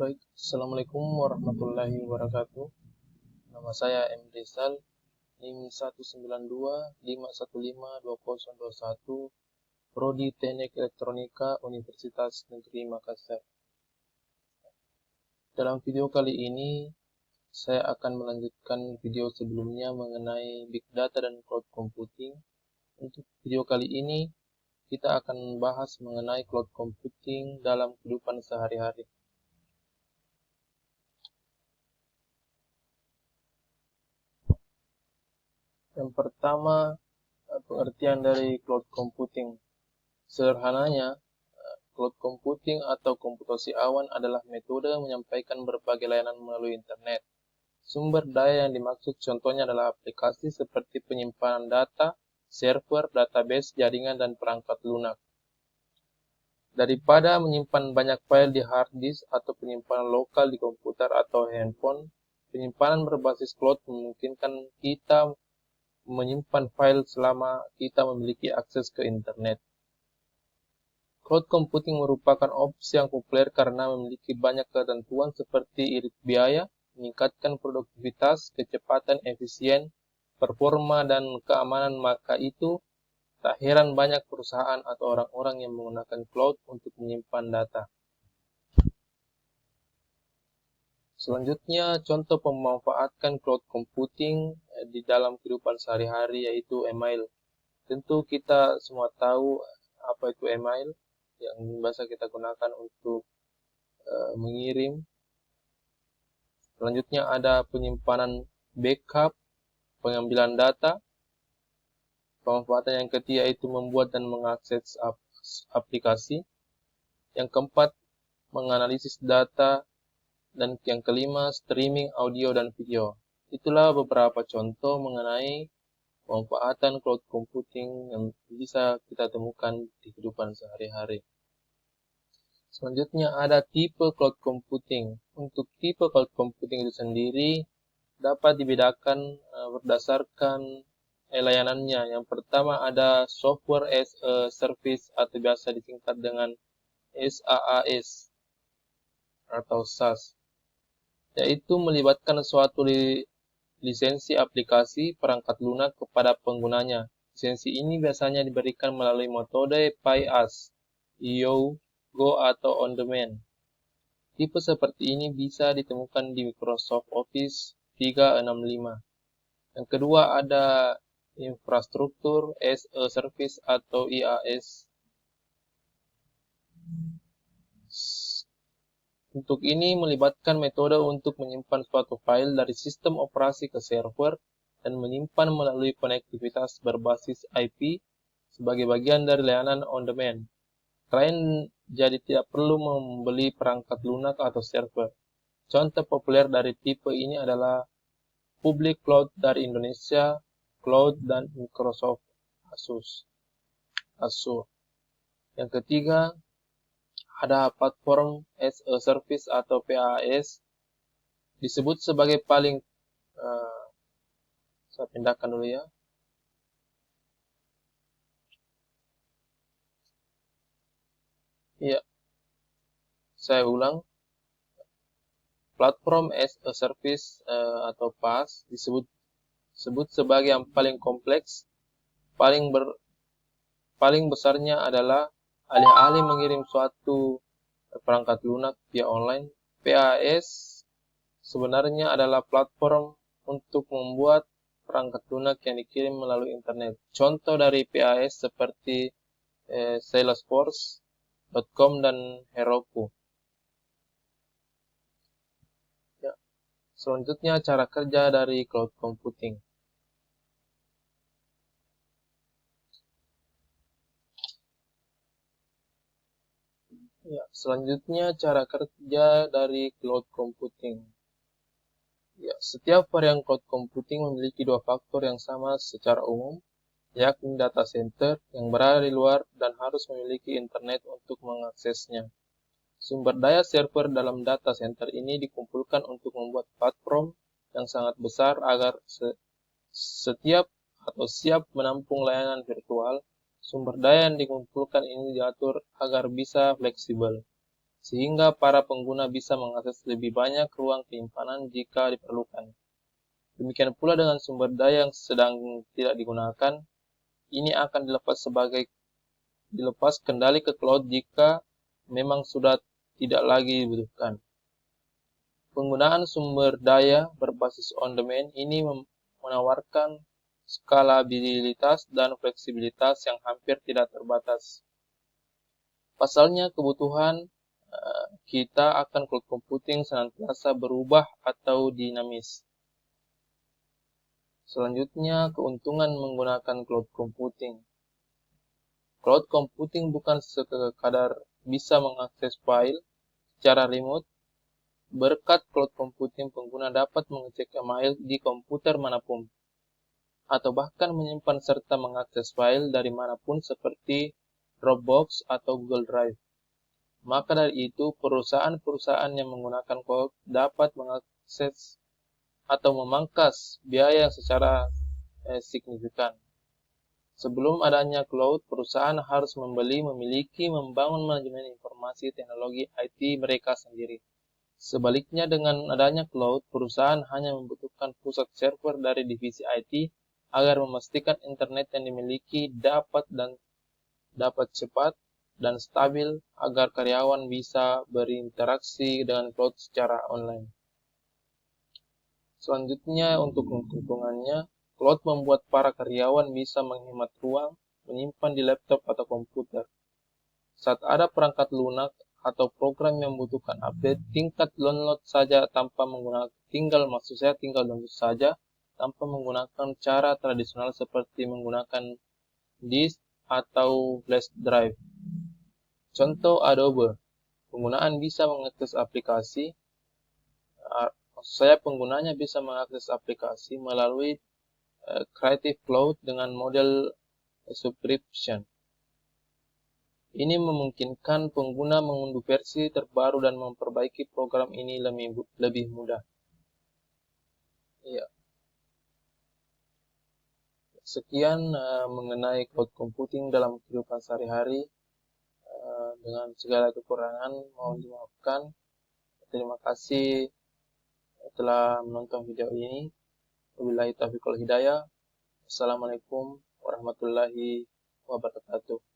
Baik, Assalamualaikum warahmatullahi wabarakatuh. Nama saya M. Rizal, NIM 192515201, Prodi Teknik Elektronika Universitas Negeri Makassar. Dalam video kali ini, saya akan melanjutkan video sebelumnya mengenai Big Data dan Cloud Computing. Untuk video kali ini, kita akan membahas mengenai Cloud Computing dalam kehidupan sehari-hari. Yang pertama, pengertian dari cloud computing. Sederhananya, cloud computing atau komputasi awan adalah metode menyampaikan berbagai layanan melalui internet. Sumber daya yang dimaksud contohnya adalah aplikasi seperti penyimpanan data, server, database, jaringan, dan perangkat lunak. Daripada menyimpan banyak file di hard disk atau penyimpanan lokal di komputer atau handphone, penyimpanan berbasis cloud memungkinkan kita menyimpan file selama kita memiliki akses ke internet. Cloud computing merupakan opsi yang populer karena memiliki banyak ketentuan seperti irit biaya, meningkatkan produktivitas, kecepatan, efisien, performa, dan keamanan. Maka itu tak heran banyak perusahaan atau orang-orang yang menggunakan cloud untuk menyimpan data. Selanjutnya, contoh pemanfaatan cloud computing di dalam kehidupan sehari-hari yaitu email. Tentu kita semua tahu apa itu email yang biasa kita gunakan untuk mengirim. Selanjutnya ada penyimpanan backup, pengambilan data. Pemanfaatan yang ketiga itu membuat dan mengakses aplikasi. Yang keempat, menganalisis data. Dan yang kelima, streaming audio dan video. Itulah beberapa contoh mengenai pemanfaatan cloud computing yang bisa kita temukan di kehidupan sehari-hari. Selanjutnya ada tipe cloud computing. Untuk tipe cloud computing itu sendiri dapat dibedakan berdasarkan layanannya. Yang pertama ada software as a service atau biasa disingkat dengan SaaS atau SaaS, yaitu melibatkan suatu lisensi aplikasi perangkat lunak kepada penggunanya. Lisensi ini biasanya diberikan melalui metode Pay as you go atau on demand. Tipe seperti ini bisa ditemukan di Microsoft Office 365. Yang kedua ada infrastruktur as a service atau IaaS. Untuk ini melibatkan metode untuk menyimpan suatu file dari sistem operasi ke server dan menyimpan melalui konektivitas berbasis IP sebagai bagian dari layanan on-demand. Klien jadi tidak perlu membeli perangkat lunak atau server. Contoh populer dari tipe ini adalah Public Cloud dari Indonesia, Cloud dan Microsoft Azure. Yang ketiga, ada platform as a service atau PaaS, disebut sebagai paling saya pindahkan dulu ya. Iya, saya ulang. Platform as a service atau PaaS disebut sebagai yang paling kompleks. Paling besarnya adalah alih-alih mengirim suatu perangkat lunak via online. PaaS sebenarnya adalah platform untuk membuat perangkat lunak yang dikirim melalui internet. Contoh dari PaaS seperti Salesforce.com dan Heroku. Ya. Selanjutnya cara kerja dari cloud computing. Ya, selanjutnya cara kerja dari cloud computing. Ya, setiap varian cloud computing memiliki dua faktor yang sama secara umum, yakni data center yang berada di luar dan harus memiliki internet untuk mengaksesnya. Sumber daya server dalam data center ini dikumpulkan untuk membuat platform yang sangat besar agar setiap atau siap menampung layanan virtual. Sumber daya yang dikumpulkan ini diatur agar bisa fleksibel. sehingga para pengguna bisa mengakses lebih banyak ruang penyimpanan jika diperlukan. Demikian pula dengan sumber daya yang sedang tidak digunakan, ini akan dilepas kendali ke cloud jika memang sudah tidak lagi dibutuhkan. Penggunaan sumber daya berbasis on-demand ini menawarkan skalabilitas dan fleksibilitas yang hampir tidak terbatas. Pasalnya, kebutuhan kita akan cloud computing senantiasa berubah atau dinamis. Selanjutnya, keuntungan menggunakan cloud computing. Cloud computing bukan sekadar bisa mengakses file secara remote. Berkat cloud computing, pengguna dapat mengecek email di komputer manapun, atau bahkan menyimpan serta mengakses file dari manapun seperti Dropbox atau Google Drive. Maka dari itu, perusahaan-perusahaan yang menggunakan cloud dapat mengakses atau memangkas biaya secara signifikan. Sebelum adanya cloud, perusahaan harus memiliki, membangun manajemen informasi teknologi IT mereka sendiri. Sebaliknya, dengan adanya cloud, perusahaan hanya membutuhkan pusat server dari divisi IT agar memastikan internet yang dimiliki dapat cepat dan stabil agar karyawan bisa berinteraksi dengan cloud secara online. Selanjutnya, untuk keuntungannya, cloud membuat para karyawan bisa menghemat ruang menyimpan di laptop atau komputer. Saat ada perangkat lunak atau program yang membutuhkan update, tinggal download saja tanpa menggunakan cara tradisional seperti menggunakan disk atau flash drive. Contoh Adobe, penggunaan bisa mengakses aplikasi. Penggunanya bisa mengakses aplikasi melalui Creative Cloud dengan model subscription. Ini memungkinkan pengguna mengunduh versi terbaru dan memperbaiki program ini lebih mudah. Ya. Sekian mengenai cloud computing dalam kehidupan sehari-hari. Dengan segala kekurangan mohon dimaafkan. Terima kasih telah menonton video ini. Wabillahi taufiq wal hidayah. Assalamualaikum warahmatullahi wabarakatuh.